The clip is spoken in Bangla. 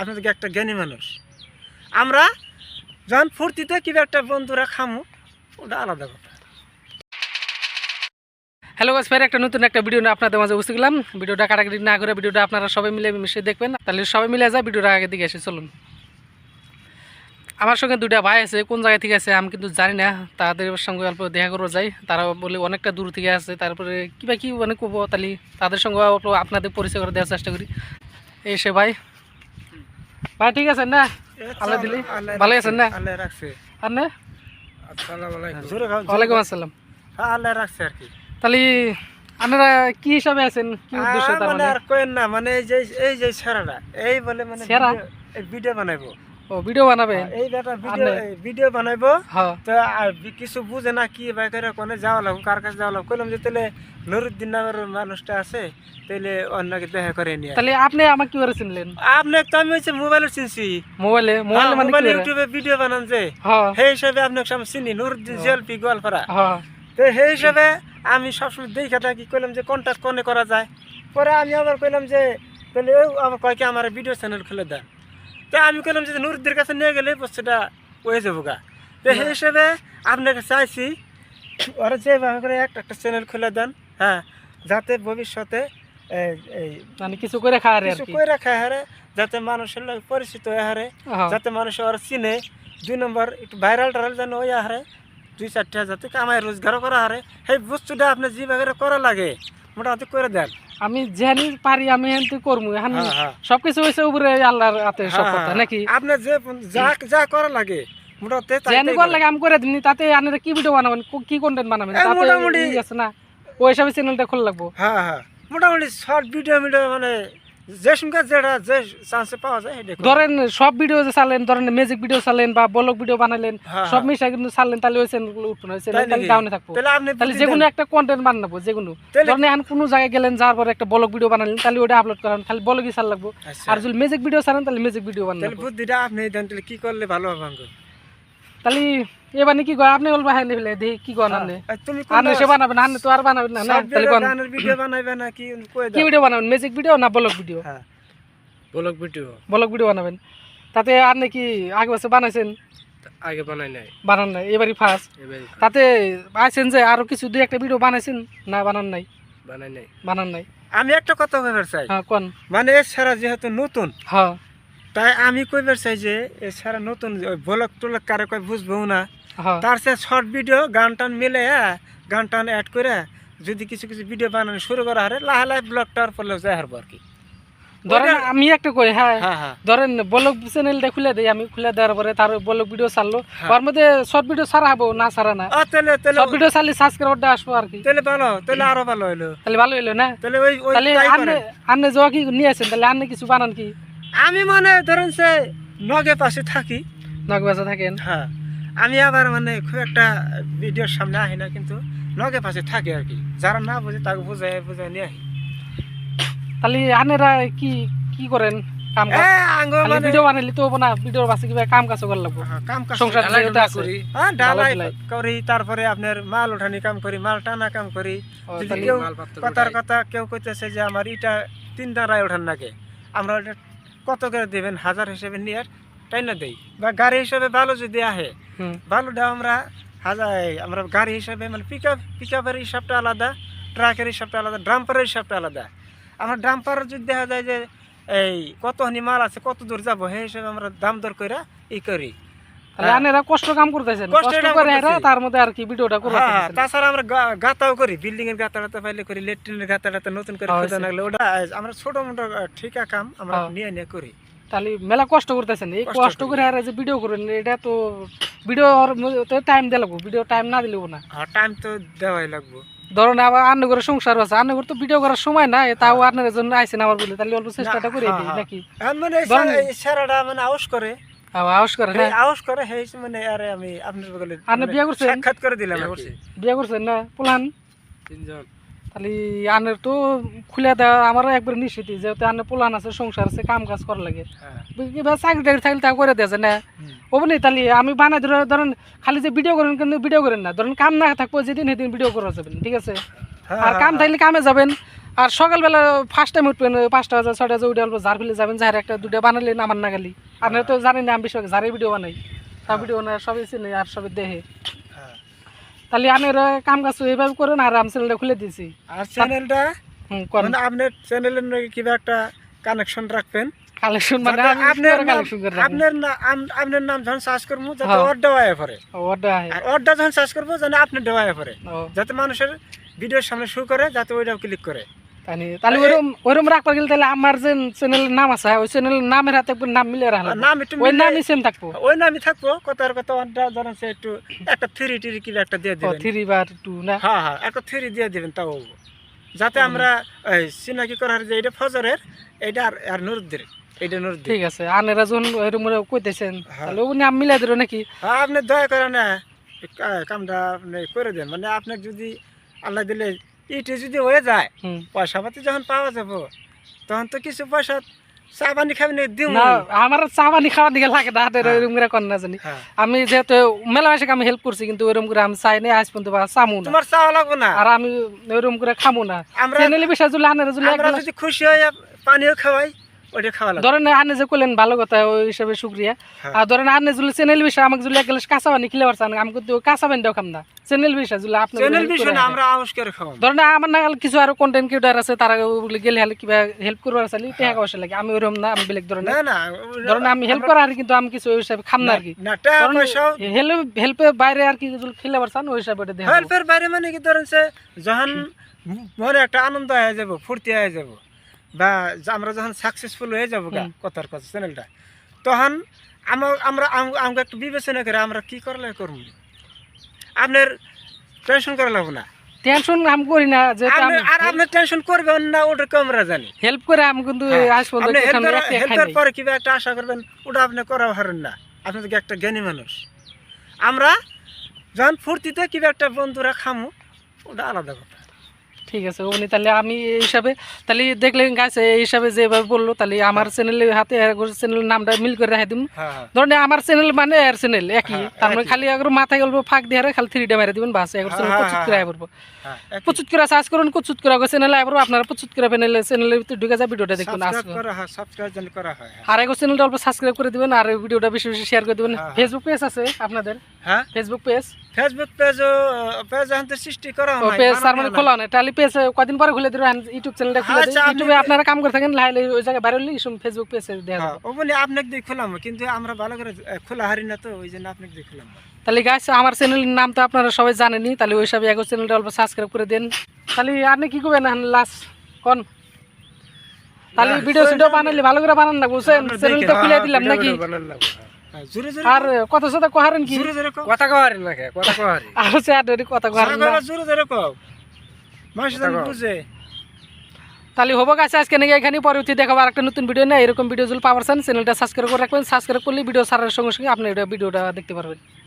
আপনি তো একটা জ্ঞানী মানুষ। আমরা যখন ফুর্তিতে কিবা একটা বন্ধুরা খামু, ওটা আলাদা কথা। হ্যালো গাইস, ফের একটা নতুন একটা ভিডিও নিয়ে আপনাদের মাঝে উপস্থিত হলাম। ভিডিওটা কাটাকাটি না করে ভিডিওটা আপনারা সবাই মিলে মিশে দেখবেন। তাহলে সবাই মিলে যায় ভিডিওটা আগে দিকে এসে চলুন। আমার সঙ্গে দুটা ভাই আছে, কোন জায়গা থেকে আছে আমি কিন্তু জানি না। তাদের সঙ্গে অল্প দেখা করবো যাই। তারা বলে অনেকটা দূর থেকে আছে, তারপরে কিবা কি অনেক করবো, তাহলে তাদের সঙ্গে অল্প আপনাদের পরিচয় করে দেওয়ার চেষ্টা করি। এসে ভাই ভাই ঠিক আছেন না? আল্লাহ দিলি ভালো আছেন না? আল্লাহ রাখছে। আর না? আসসালামু আলাইকুম। ওয়ালাইকুম আসসালাম। হ্যাঁ, আল্লাহ রাখছে আর কি। তাহলে আপনারা কি হিসাবে আছেন, কি উদ্দেশ্য? তার মানে আর কোয়েন না, মানে এই যে সেরাটা এই বলে মানে সেরা ভিডিও বানাইবো। ও ভিডিও বানাবে? এই বেটা ভিডিও বানাইবো। হ্যাঁ, তো আর কিছু বুঝে না কি ভাই করে কোনে যাওয়া লাগবে, কার কাছে যাওয়া লাগবে। কইলাম যে তাহলে নুরুদ্দিন নামের মানুষটা আছে, তাহলে অন্যকে দেখা করে নিয়ে। তাহলে আপনি আমাকে কি করে চিনলেন? আপনি তো আমি হচ্ছে মোবাইলে চিনছি। মোবাইলে মানে মোবাইলে ইউটিউবে ভিডিও বানান যে, হ্যাঁ সেই হিসাবে আপনাকে আমি চিনি, নুরুদ্দিন জেলপি গোয়ালপাড়া। হ্যাঁ। তো সেই হিসাবে আমি সবসময় দেখে থাকি। কইলাম যে কন্ট্যাক্ট কোনে করা যায়। পরে আমি আবার কইলাম যে তাহলে আবার কয়েকে আমার ভিডিও চ্যানেল খুলে দেন। তো আমি কইলাম যে নুরুদ্দিনের কাছে নিয়ে গেলে বস্তুটা হয়ে যাবো গা। তো সেই হিসেবে আপনাকে চাইছি ওরা যেভাবে করে একটা চ্যানেল খুলে দেন, হ্যাঁ, যাতে ভবিষ্যতে এই মানে কিছু করে খায় আর কিছু কি। কইরা খায় হারে, যাতে মানুষের লগে পরিচিত হয়ে হারে, হ্যাঁ। যাতে মানুষ ওরা চিনে। 2 নম্বর একটু ভাইরাল টাইরাল যেন ওই হারে, 2-4টা যাতে কামাই রোজগারও করা হারে। সেই বস্তুটা আপনি যেভাবে করা লাগে মোটামুটি করে দেন। আমি জানি পারি, আমি এমনি করবো। এখন হ্যাঁ, হ্যাঁ। সবকিছু হয়েছে উপরে আল্লাহর হাতে সব কথা নাকি? আপনার যে যা করা লাগে মোটামুটি জানি কর লাগে আমি করে দিনি। তাতে আপনারা কি ভিডিও বানাবেন, কি কন্টেন্ট বানাবেন? তাতে মোটামুটি আছে না, ওই হিসাবে চ্যানেলটা খোলা লাগবো। হ্যাঁ হ্যাঁ, মোটামুটি শর্ট ভিডিও মানে যে সঙ্গে যেটা যে চান্সে পাওয়া যায় সেটা করুন। ধরেন সব ভিডিও যে চালেন, ধরেন ম্যাজিক ভিডিও চালেন বা ব্লগ ভিডিও বানালেন, হ্যাঁ, সব মিশা কিন্তু চালেন, তাহলে ওই চ্যানেলগুলো উঠবে না, ওই চ্যানেল তাহলে ডাউনে থাকবো। তাহলে যে কোনো একটা কন্টেন্ট বানাবো, যে কোনো ধরেন এখন কোনো জায়গায় গেলেন, যাওয়ার পরে একটা ব্লগ ভিডিও বানালেন, তাহলে ওটা আপলোড করেন, খালি ব্লগই চাল লাগবো। আর যদি ম্যাজিক ভিডিও চালেন তাহলে ম্যাজিক ভিডিও বানাবেন। বুদ্ধিটা আপনি দেন, তাহলে কি করলে ভালো হবে আমাকে? তাহলে এবার কি কয় আপনি বলবা? হ্যাঁ নিলে দেখি কি করেন আপনি। তুমি আপনি সে বানাবেন, আপনি তো আর বানাবেন না। তাহলে গানের ভিডিও বানাইবে না কি কই দাও? কি ভিডিও বানাবেন, ম্যাজিক ভিডিও না ব্লগ ভিডিও? হ্যাঁ, ব্লগ ভিডিও। ব্লগ ভিডিও বানাবেন। তাতে আর নাকি আগে বছর বানাইছেন? আগে বানাই নাই, বানান নাই, এবারই ফার্স্ট। তাতে আছেন যে আরো কিছু 2-1টা ভিডিও বানাইছেন না? বানান নাই, বানান নাই। আমি একটা কথা কইবার চাই। হ্যাঁ কোন? মানে এছাড়া যেহেতু নতুন, হ্যাঁ, তাই আমি কইবার চাই যে এছাড়া নতুন ব্লগ টলগ কারে কয় বুঝবো না, হ্যাঁ। তার সে শর্ট ভিডিও গান টান মিলে গান টান অ্যাড করে যদি কিছু কিছু ভিডিও বানানো শুরু করা হারে, লাহে লাহে ব্লগটার ফলে যায় হারবো আর কি। ধরেন আমি একটা কই, হ্যাঁ হ্যাঁ হ্যাঁ ধরেন ব্লগ চ্যানেলটা খুলে দেই আমি, খুলে দেওয়ার পরে তার ব্লগ ভিডিও চাললো, হ্যাঁ। তার মধ্যে শর্ট ভিডিও ছাড়া হবো না ছাড়া না? তাহলে শর্ট ভিডিও চালিয়ে সাবস্ক্রাইবারটা আসবো আর কি। তাহলে ভালো, তাহলে আরো ভালো হইলো। তাহলে ভালো হইলো না? তাহলে ওই তাহলে তাই আপনি করেন। আপনি যাওয়া কি নিয়ে আসেন, তাহলে আপনি কিছু বানান কি? আমি মানে ধরেন সে নগে পাশে থাকি। নগবাসা থাকেন? হ্যাঁ, আমি আবার মানে খুব একটা ভিডিওর সামনে আহি না, কিন্তু নগে পাশে থাকি আর কি। যারা না বুঝে তাকে বুঝাই বুঝাই নিয়ে আহি। তাহলে আপনারা কি কি করেন কাম কাজ? আঙ্গ খালি মানে ভিডিও বানাইলে তো হবো না, ভিডিওর পাশে কিভাবে কাম কাজ করা লাগবো? কাম কাজ সংসার ঢালাই যেটা আছে। করি। হ্যাঁ, ঢালাই ঢালাই করি, তারপরে আপনার মাল উঠানি কাম করি, মাল টানা কাম করি। ও, যদি তাহলে কেউ কথার কথা কেউ কইতেছে যে আমার ইটা 3 দাঁড়ায় ওঠান নাকি, আমরা ওটা কত করে দেবেন 1000 হিসেবে নিয়ে টাইনা দেই। বা গাড়ি হিসেবে ভালো যদি আহে, ভালোটা আমরা গাড়ি হিসাবে মানে পিকআপের হিসাবটা আলাদা, ট্রাকের হিসাবটা আলাদা, ড্রাম্পারের হিসাবটা আলাদা। আমরা ড্রাম্পার যদি দেখা যায় যে এই কতখানি মাল আছে, কত দূর যাবো, সেই হিসাবে আমরা দাম দর করে করি। তাহলে আপনারা কষ্ট কাম করতেছেন, কষ্ট করে তার মধ্যে আর কি ভিডিওটা করে। হ্যাঁ, তাছাড়া আমরা গাতাও করি, বিল্ডিং এর গাতাটা পাইলে করি, লেট্রিনের গাতাটা নতুন করে খোঁজা লাগলে ওটা আমরা ছোট মোটো ঠিকা কাম আমরা নিয়ে করি। তাহলে মেলা কষ্ট করতেছেন, এই কষ্ট করে আর যে ভিডিও করেন, এটা তো ভিডিও টাইম দেওয়া লাগবো, ভিডিও টাইম না দিলেও না। হ্যাঁ, টাইম তো দেওয়াই লাগবো। ধরুন আবার আন্না করে সংসার আছে, আন্না করে তো ভিডিও করার সময় নাই, তাও আপনার জন্য আইসেন আমার বলে, তাহলে অল্প চেষ্টাটা করে দিই নাকি? মানে সারাটা মানে আউশ করে, আওয়াজ করে না, আউশ করে সেই মানে আরে আমি আপনার বলে আপনি বিয়ে করছেন? সাক্ষাৎ করে দিলাম। বিয়ে করছেন না? পোলান 3 জন। তাহলে আনের তো খুলে দেওয়া আমারও একবার নিশ্চিত, যেহেতু আনের পোলান আছে, সংসার আছে, কাম কাজ করা লাগে, চাকরি টাকরি থাকলে তা করে দেওয়া যায় না? ও বলি তাহলে আমি বানাই ধরেন খালি যে ভিডিও করেন, কিন্তু ভিডিও করেন না, ধরেন কাম না থাকবো যেদিন সেদিন ভিডিও করা যাবেন, ঠিক আছে? আর কাম থাকলে কামে যাবেন, আর সকালবেলা ফার্স্ট টাইম উঠবেন 5টা বাজে 6টা বাজে উঠে অল্প ঝাড় ফেলে যাবেন, যাহার একটা দুটো বানালেন আমার নাগালি। আপনারা তো জানেন না আমি বেশি ঝাড়ের ভিডিও বানাই, তা ভিডিও না সবাই চিনে আর সবাই দেখে। হ্যাঁ। তাহলে আপনারা কাম কাজ এইভাবে করেন আর আমি চ্যানেলটা খুলে দিয়েছি। আর চ্যানেলটা করেন মানে আপনার চ্যানেলের নাকি কিবা একটা কানেকশন রাখবেন, কালেকশন মানে যাতে আমি আপনার কালেকশন করে রাখি। আপনার নাম যখন সার্চ করবো যাতে হ্যাঁ। অর্ডা হয়ে পড়ে, ওটা আর অর্ডা যখন সার্চ করবো জানে আপনার দেওয়া পড়ে, ও যাতে মানুষের ভিডিওর সামনে শো করে, যাতে ওইটাও ক্লিক করে। তাহলে ওইরকম রাখবার গেলে তাহলে আমার যে চ্যানেলের নাম আছে ওই চ্যানেলের নামের হাতে একবার নাম মিলে রাখলাম, নাম একটু ওই মিলে- নামই সেম থাকবো। ওই নামই থাকবো, কথার কথা অর্ডা ধরেন সে একটু একটা 3 কিলো একটা দিয়ে দিবেন। 3 বা 2 না? হ্যাঁ হ্যাঁ, একটা 3 দিয়ে দিবেন, তাও যাতে আমরা এই চিনাকি করার যে এটা ফজরের এইটা আর নুরুদ্দির, এইটা নুরুদ্দির। ঠিক আছে, আনেরা যখন ওইরকম কইতেছেন হ্যাঁ। তাহলে ও নাম মিলাই দিল নাকি? হ্যাঁ, আপনি দয়া করে না কামটা আপনি করে দেন, মানে আপনার যদি আল্লাহ দিলে ইটে যদি হয়ে যায়, হুম। পয়সা পাতি যখন পাওয়া যাবো তখন তো কিছু পয়সা চা পানি খাবেন দিব। না আমার চা পানি খাওয়ার দিকে লাগে না, হাতের হ্যাঁ। ওইরকম করে কর না জানি। হ্যাঁ, আমি যেহেতু মেলা মাসে আমি হেল্প করছি কিন্তু ওইরকম করে আমি চাই না আজ পর্যন্ত বা চামু না, তোমার চা লাগবো না, আর আমি ওইরকম করে খামু না। আমরা চ্যানেলে বিষয় জুলে আনেরা জুলে আমরা যদি খুশি হয়ে পানিও খাওয়াই, ওইটা খাওয়া লাগবে। ধরেন আনে যে করলেন ভালো কথা, ওই হিসাবে শুক্রিয়া। হ্যাঁ। আর ধরেন আনে জুলে চ্যানেল বিষয় আমাকে জুলে এক গ্লাস কাঁচা পানি খেলে পারছেন, আমি কিন্তু কাঁচা পানিটাও খাম না। চ্যানেল বিষয় জুলে আপনি চ্যানেল বিষয় না, আমরা আউস করে খাওয়াবো। ধরেন আমার না কিছু আরো কন্টেন্ট ক্রিয়েটর আছে, তারা গেলে হলে কিবা হেল্প করবার চাইলে টাকা পয়সা লাগে, আমি ওইরকম না, আমি বেলেগ ধরনের। না না, ধরেন আমি হেল্প করা আর কিন্তু আমি কিছু ওই হিসাবে খাম না আর কি। না টাকা পয়সা হেল্পে বাইরে আর কি যদি খেলে পারছেন ওই হিসাবে ওটা দেখা হেল্পের বাইরে, মানে কি ধরেন সে যখন মনে একটা আনন্দ হয়ে যাব, ফুর্তি হয়ে যাব, বা আমরা যখন সাকসেসফুল হয়ে যাবো কথার কথা চ্যানেলটা, তখন আমরা আমাকে একটু বিবেচনা করে আমরা কি করলে করবো। আপনার টেনশন করা লাগবে না, টেনশন আমি করি না, যে আর আপনি টেনশন করবেন না, ওটা আমরা জানি। হেল্প করে আমি কিন্তু আজ পর্যন্ত আপনি এখানে একটা খাই হেল্পের নাই। পরে কিবা একটা আশা করবেন, ওটা আপনি করা হারেন না। আপনি তো একটা জ্ঞানী মানুষ। আমরা যখন ফুর্তিতে কিবা একটা বন্ধুরা খামু, ওটা আলাদা কথা। ঠিক আছে উনি তাহলে আমি এই হিসাবে তাহলে দেখলেন গাছ এই হিসাবে যেভাবে বললো, তাহলে আমার চ্যানেলের হাতে চ্যানেলের নামটা মিল করে রাখা দিন। হ্যাঁ হ্যাঁ ধরেন আমার চ্যানেল মানে এর চ্যানেল একই, হ্যাঁ, তার মানে একই। খালি একবার মাথায় গল্প ফাঁক দিয়ে খালি 3 মেরে দিবেন, বাস একবার চ্যানেল হ্যাঁ, প্রচুর করে আয় পড়বো, হ্যাঁ, একই। প্রচুর করে সার্চ করুন, প্রচুর করে চ্যানেলে আয় পড়বো, আপনারা প্রচুর করে চ্যানেলের ভিতরে ঢুকে যায় ভিডিওটা দেখুন। সাবস্ক্রাইব করা হয়, সাবস্ক্রাইব যেন করা হয়। আর এক চ্যানেলটা অল্প সাবস্ক্রাইব করে দিবেন, আর ভিডিওটা বেশি বেশি শেয়ার করে দিবেন। হ্যাঁ, ফেসবুক পেজ আছে আপনাদের? হ্যাঁ, ফেসবুক পেজ ফেসবুক পেজ এখন তো সৃষ্টি করা হয়, পেজ তার মানে খোলা নেই, তাহলে পেজ কদিন পরে খুলে দিবেন। ইউটিউব চ্যানেলটা খুলে আচ্ছা, দিন, আপনি- ইউটিউবে আপনারা কাম করে থাকেন, লাইলে ওই জায়গায় বাইরে হলে ফেসবুক পেজে দেখা হ্যাঁ, যাবে। ও বলে আপনাকে দিয়ে খোলাম, কিন্তু আমরা ভালো করে খোলা হারি না, তো ওই জন্য আপনাকে দিয়ে খোলাম। তাহলে গাইস আমার চ্যানেলের নাম তো আপনারা সবাই জানেনই, তাহলে ওই হিসাবে একই চ্যানেলটা অল্প সাবস্ক্রাইব করে দেন। তাহলে আপনি কি করবেন লাস্ট কোন? তাহলে ভিডিও বানাইলে ভালো করে বানান না, বুঝছেন? চ্যানেলটা খুলে দিলাম নাকি? হ্যাঁ, জোরে জোরে আর কত সাথে কহারেন কি? জোরে জোরে কও। কথা কহারি না কে কথা কহারি আর স্যার কথা কহারেন না। জোরে জোরে কও, মানুষ যেন বুঝে। তাহলে হবো গাছ আজকে নাকি এখানে, পরবর্তী দেখাবো আর একটা নতুন ভিডিও না। এরকম ভিডিও যদি পাওয়ার চান চ্যানেলটা সাবস্ক্রাইব করে রাখবেন, সাবস্ক্রাইব করলে ভিডিও ছাড়ার সঙ্গে সঙ্গে আপনি ভিডিওটা দেখতে পারবেন।